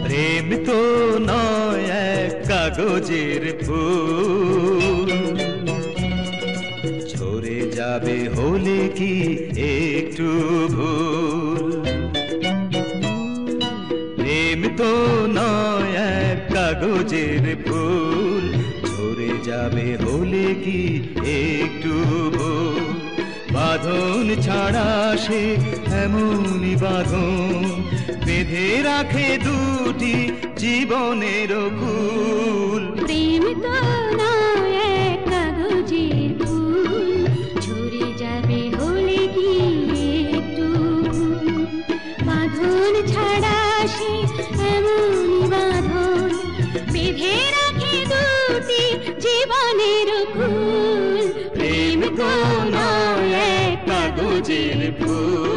প্রেম তো নয় এক কাগজের ফুল, ঝরে যাবে হলে কি একটু ভুল। প্রেম তো নয় এক কাগজের ফুল, ঝরে যাবে হলে কি একটু ভুল। বাঁধন ছাড়া সে এমনই বাঁধন, বেঁধে রাখে দুটি জীবনের কুল। প্রেম তো নয় এক কাগজের ফুল, ঝরে যাবে হলে কি একটু ভুল। বাঁধন ছাড়া সে এমনই বাঁধন, বেঁধে রাখে দুটি জীবনের কুল। প্রেম তো নয় এক কাগজের ফুল।